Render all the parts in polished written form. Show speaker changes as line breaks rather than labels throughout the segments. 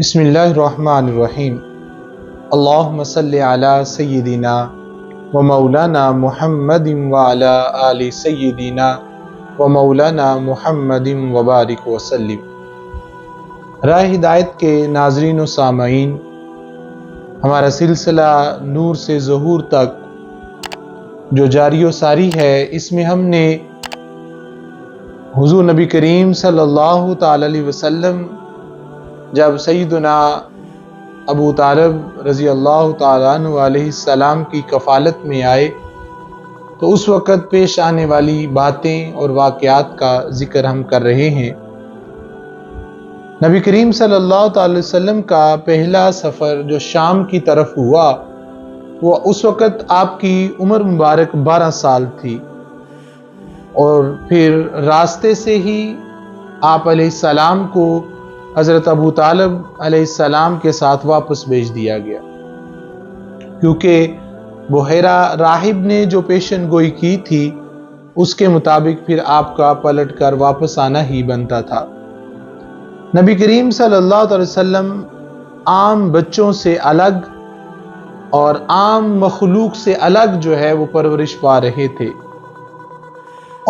بسم اللہ الرحمن الرحیم۔ اللہم صلی علی سیدنا و مولانا محمد وعلی آل سیدنا و مولانا محمد وبارک وسلم۔ راہ ہدایت کے ناظرین و سامعین، ہمارا سلسلہ نور سے ظہور تک جو جاری و ساری ہے، اس میں ہم نے حضور نبی کریم صلی اللہ تعالی علیہ وسلم جب سیدنا ابو طالب رضی اللہ تعالیٰ عنہ علیہ السلام کی کفالت میں آئے تو اس وقت پیش آنے والی باتیں اور واقعات کا ذکر ہم کر رہے ہیں۔ نبی کریم صلی اللہ تعالی علیہ وسلم کا پہلا سفر جو شام کی طرف ہوا، وہ اس وقت آپ کی عمر مبارک 12 سال تھی، اور پھر راستے سے ہی آپ علیہ السلام کو حضرت ابو طالب علیہ السلام کے ساتھ واپس بھیج دیا گیا، کیونکہ بحیرہ راہب نے جو پیشن گوئی کی تھی اس کے مطابق پھر آپ کا پلٹ کر واپس آنا ہی بنتا تھا۔ نبی کریم صلی اللہ علیہ وسلم عام بچوں سے الگ اور عام مخلوق سے الگ جو ہے وہ پرورش پا رہے تھے،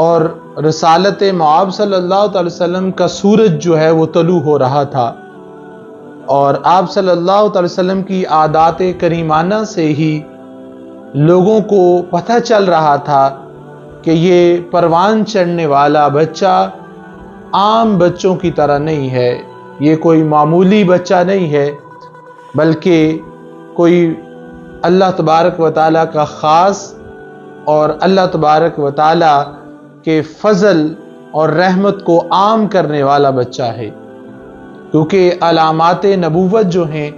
اور رسالت مآب صلی اللہ تعالی وسلم کا سورج جو ہے وہ طلوع ہو رہا تھا، اور آپ صلی اللہ تعالی وسلم کی عادات کریمانہ سے ہی لوگوں کو پتہ چل رہا تھا کہ یہ پروان چڑھنے والا بچہ عام بچوں کی طرح نہیں ہے، یہ کوئی معمولی بچہ نہیں ہے، بلکہ کوئی اللہ تبارک و تعالیٰ کا خاص اور اللہ تبارک و تعالیٰ کہ فضل اور رحمت کو عام کرنے والا بچہ ہے، کیونکہ علامات نبوت جو ہیں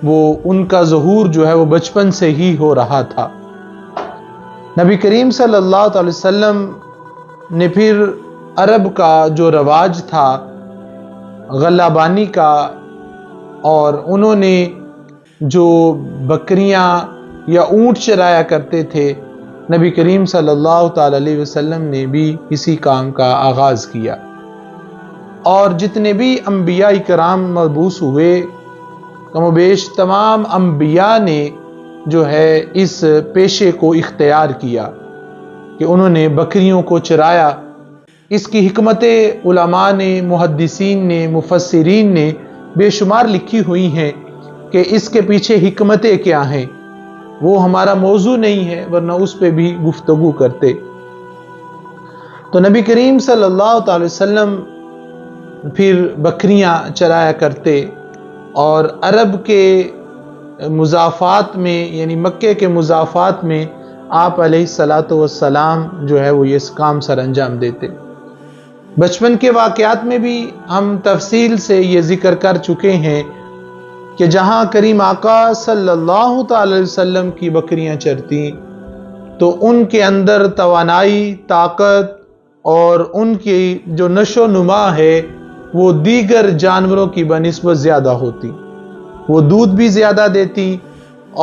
وہ ان کا ظہور جو ہے وہ بچپن سے ہی ہو رہا تھا۔ نبی کریم صلی اللہ علیہ وسلم نے پھر عرب کا جو رواج تھا غلہ بانی کا، اور انہوں نے جو بکریاں یا اونٹ چرایا کرتے تھے، نبی کریم صلی اللہ تعالی علیہ وسلم نے بھی اسی کام کا آغاز کیا، اور جتنے بھی انبیاء کرام مبعوث ہوئے، کم و بیش تمام انبیاء نے جو ہے اس پیشے کو اختیار کیا کہ انہوں نے بکریوں کو چرایا۔ اس کی حکمتیں علماء نے، محدثین نے، مفسرین نے بے شمار لکھی ہوئی ہیں کہ اس کے پیچھے حکمتیں کیا ہیں، وہ ہمارا موضوع نہیں ہے، ورنہ اس پہ بھی گفتگو کرتے۔ تو نبی کریم صلی اللہ تعالی وسلم پھر بکریاں چرایا کرتے، اور عرب کے مضافات میں یعنی مکے کے مضافات میں آپ علیہ السلام جو ہے وہ یہ کام سر انجام دیتے۔ بچپن کے واقعات میں بھی ہم تفصیل سے یہ ذکر کر چکے ہیں کہ جہاں کریم آقا صلی اللہ تعالی علیہ وسلم کی بکریاں چرتی تو ان کے اندر توانائی، طاقت اور ان کی جو نشو و نما ہے وہ دیگر جانوروں کی بنسبت زیادہ ہوتی، وہ دودھ بھی زیادہ دیتی،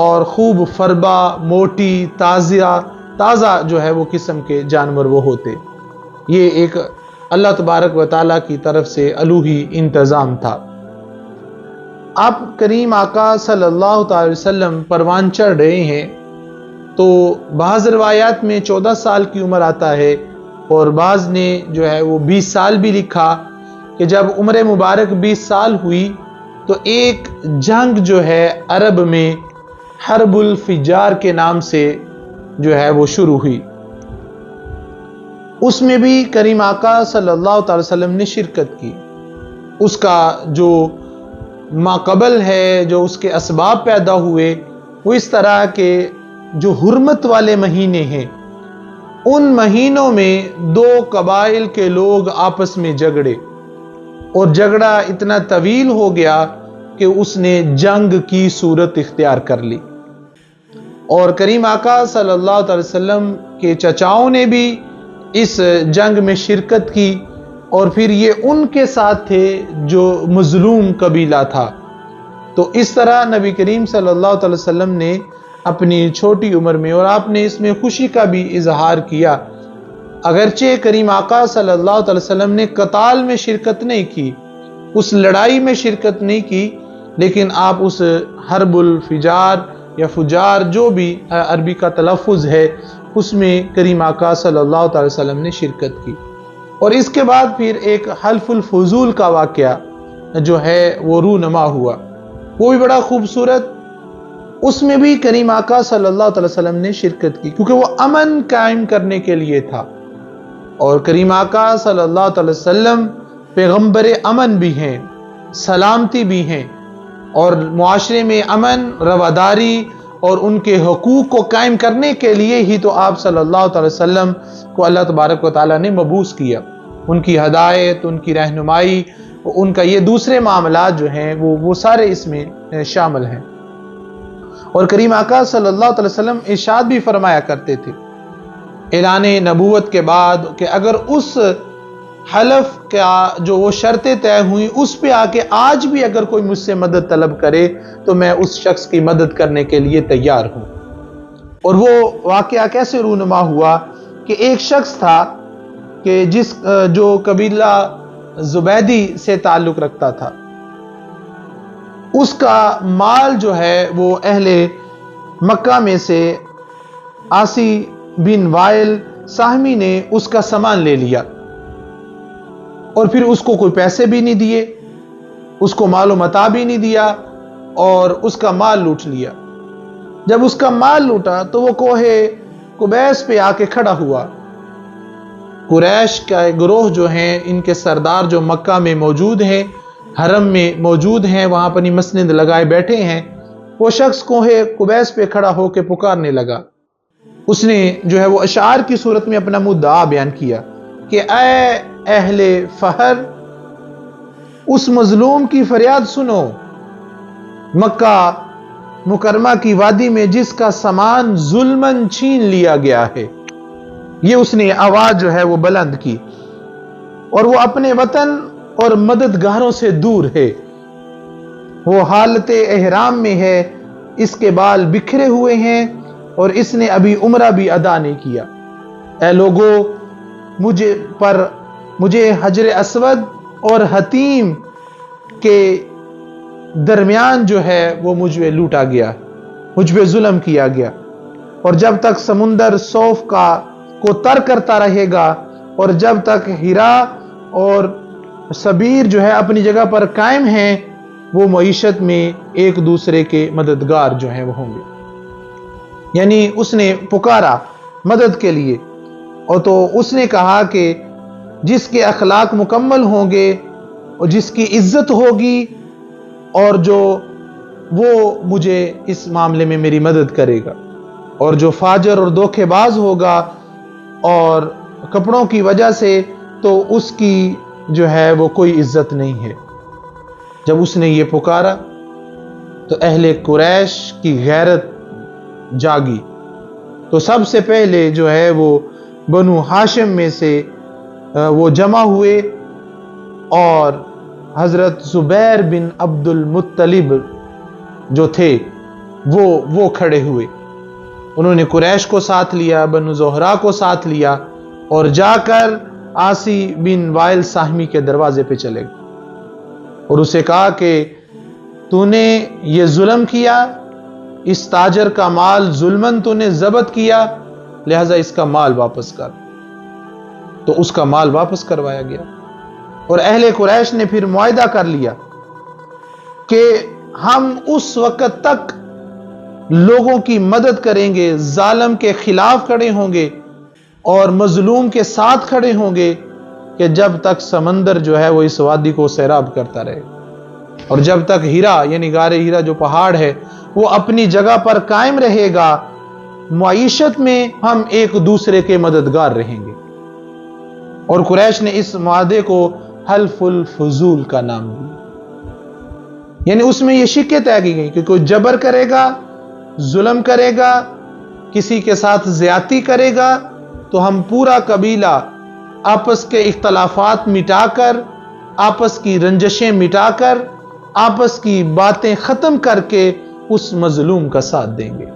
اور خوب فربا، موٹی، تازہ جو ہے وہ قسم کے جانور وہ ہوتے۔ یہ ایک اللہ تبارک و تعالیٰ کی طرف سے الوہی انتظام تھا۔ آپ کریم آقا صلی اللہ تعالی وسلم پروان چڑھ رہے ہیں تو بعض روایات میں 14 سال کی عمر آتا ہے، اور بعض نے جو ہے وہ 20 سال بھی لکھا کہ جب عمر مبارک 20 سال ہوئی تو ایک جنگ جو ہے عرب میں حرب الفجار کے نام سے جو ہے وہ شروع ہوئی، اس میں بھی کریم آقا صلی اللہ تعالی وسلم نے شرکت کی۔ اس کا جو ماقبل ہے، جو اس کے اسباب پیدا ہوئے، وہ اس طرح کے جو حرمت والے مہینے ہیں، ان مہینوں میں 2 قبائل کے لوگ آپس میں جھگڑے، اور جھگڑا اتنا طویل ہو گیا کہ اس نے جنگ کی صورت اختیار کر لی، اور کریم آقا صلی اللہ تعالی وسلم کے چچاؤں نے بھی اس جنگ میں شرکت کی، اور پھر یہ ان کے ساتھ تھے جو مظلوم قبیلہ تھا۔ تو اس طرح نبی کریم صلی اللہ علیہ وسلم نے اپنی چھوٹی عمر میں، اور آپ نے اس میں خوشی کا بھی اظہار کیا، اگرچہ کریم آقا صلی اللہ علیہ وسلم نے قتال میں شرکت نہیں کی، اس لڑائی میں شرکت نہیں کی، لیکن آپ اس حرب الفجار یا فجار جو بھی عربی کا تلفظ ہے اس میں کریم آقا صلی اللہ علیہ وسلم نے شرکت کی۔ اور اس کے بعد پھر ایک حلف الفضول کا واقعہ جو ہے وہ رونما ہوا، وہ بھی بڑا خوبصورت، اس میں بھی کریم آقا صلی اللہ علیہ وسلم نے شرکت کی، کیونکہ وہ امن قائم کرنے کے لیے تھا، اور کریم آقا صلی اللہ علیہ وسلم پیغمبر امن بھی ہیں، سلامتی بھی ہیں، اور معاشرے میں امن رواداری اور ان کے حقوق کو قائم کرنے کے لیے ہی تو آپ صلی اللہ علیہ وسلم کو اللہ تبارک و تعالیٰ نے مبعوث کیا۔ ان کی ہدایت، ان کی رہنمائی، ان کا یہ دوسرے معاملات جو ہیں وہ سارے اس میں شامل ہیں۔ اور کریم آقا صلی اللہ علیہ وسلم ارشاد بھی فرمایا کرتے تھے اعلان نبوت کے بعد کہ اگر اس حلف کا جو وہ شرطیں طے ہوئی اس پہ آ کے آج بھی اگر کوئی مجھ سے مدد طلب کرے تو میں اس شخص کی مدد کرنے کے لیے تیار ہوں۔ اور وہ واقعہ کیسے رونما ہوا کہ ایک شخص تھا کہ جو قبیلہ زبیدی سے تعلق رکھتا تھا، اس کا مال جو ہے وہ اہل مکہ میں سے عاصی بن وائل ساہمی نے اس کا سامان لے لیا، اور پھر اس کو کوئی پیسے بھی نہیں دیے، اس کو مال و متاع بھی نہیں دیا، اور اس کا مال لوٹ لیا۔ جب اس کا مال لوٹا تو وہ کوہ قبیس پہ آ کے کھڑا ہوا۔ قریش کا گروہ جو ہیں، ان کے سردار جو مکہ میں موجود ہیں، حرم میں موجود ہیں، وہاں اپنی مسند لگائے بیٹھے ہیں، وہ شخص کوہ قبیس پہ کھڑا ہو کے پکارنے لگا۔ اس نے جو ہے وہ اشعار کی صورت میں اپنا مدعا بیان کیا کہ اے اہل فہر، اس مظلوم کی فریاد سنو، مکہ مکرمہ کی وادی میں جس کا سامان ظلماً چھین لیا گیا ہے۔ یہ اس نے آواز جو ہے وہ بلند کی، اور وہ اپنے وطن اور مددگاروں سے دور ہے، وہ حالت احرام میں ہے، اس کے بال بکھرے ہوئے ہیں، اور اس نے ابھی عمرہ بھی ادا نہیں کیا۔ اے لوگو، مجھے حجر اسود اور حتیم کے درمیان جو ہے وہ مجھ پہ لوٹا گیا، مجھ پہ ظلم کیا گیا، اور جب تک سمندر صوف کو تر کرتا رہے گا، اور جب تک ہیرا اور سبیر جو ہے اپنی جگہ پر قائم ہیں، وہ معیشت میں ایک دوسرے کے مددگار جو ہیں وہ ہوں گے۔ یعنی اس نے پکارا مدد کے لیے، اور تو اس نے کہا کہ جس کے اخلاق مکمل ہوں گے اور جس کی عزت ہوگی، اور جو وہ مجھے اس معاملے میں میری مدد کرے گا، اور جو فاجر اور دھوکے باز ہوگا اور کپڑوں کی وجہ سے، تو اس کی جو ہے وہ کوئی عزت نہیں ہے۔ جب اس نے یہ پکارا تو اہل قریش کی غیرت جاگی، تو سب سے پہلے جو ہے وہ بنو ہاشم میں سے وہ جمع ہوئے، اور حضرت زبیر بن عبد المطلب جو تھے وہ کھڑے ہوئے۔ انہوں نے قریش کو ساتھ لیا، بنو زہرا کو ساتھ لیا، اور جا کر عاصی بن وائل ساہمی کے دروازے پہ چلے گئے، اور اسے کہا کہ تو نے یہ ظلم کیا، اس تاجر کا مال ظلماً تو نے ضبط کیا، لہذا اس کا مال واپس کر۔ تو اس کا مال واپس کروایا گیا، اور اہل قریش نے پھر معاہدہ کر لیا کہ ہم اس وقت تک لوگوں کی مدد کریں گے، ظالم کے خلاف کھڑے ہوں گے اور مظلوم کے ساتھ کھڑے ہوں گے، کہ جب تک سمندر جو ہے وہ اس وادی کو سیراب کرتا رہے، اور جب تک ہیرا یعنی غار ہیرا جو پہاڑ ہے وہ اپنی جگہ پر قائم رہے گا، معیشت میں ہم ایک دوسرے کے مددگار رہیں گے۔ اور قریش نے اس معاہدے کو حلف الفضول کا نام دیا، یعنی اس میں یہ شکیں طے کی گئی کہ کوئی جبر کرے گا، ظلم کرے گا، کسی کے ساتھ زیادتی کرے گا، تو ہم پورا قبیلہ آپس کے اختلافات مٹا کر، آپس کی رنجشیں مٹا کر، آپس کی باتیں ختم کر کے اس مظلوم کا ساتھ دیں گے۔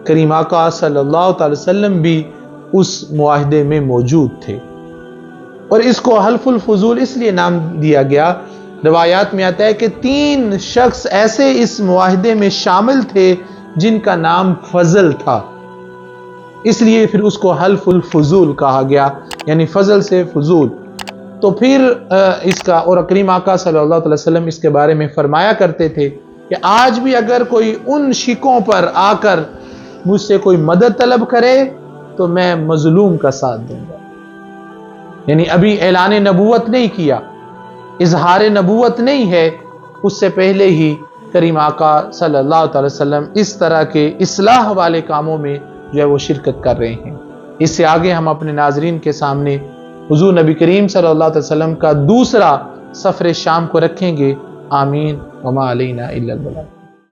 کریم آقا صلی اللہ علیہ وسلم بھی اس معاہدے میں موجود تھے، اور اس کو حلف الفضول اس لیے نام دیا گیا، روایات میں آتا ہے کہ 3 شخص ایسے اس معاہدے میں شامل تھے جن کا نام فضل تھا، اس لیے پھر اس کو حلف الفضول کہا گیا، یعنی فضل سے فضول۔ تو پھر اس کا اور کریم آقا صلی اللہ علیہ وسلم اس کے بارے میں فرمایا کرتے تھے کہ آج بھی اگر کوئی ان شکوں پر آ کر مجھ سے کوئی مدد طلب کرے تو میں مظلوم کا ساتھ دوں گا۔ یعنی ابھی اعلان نبوت نہیں کیا، اظہار نبوت نہیں ہے، اس سے پہلے ہی کریم آقا صلی اللہ علیہ وسلم اس طرح کے اصلاح والے کاموں میں جو ہے وہ شرکت کر رہے ہیں۔ اس سے آگے ہم اپنے ناظرین کے سامنے حضور نبی کریم صلی اللہ علیہ وسلم کا دوسرا سفر شام کو رکھیں گے۔ آمین وما علینا الا البلاغ۔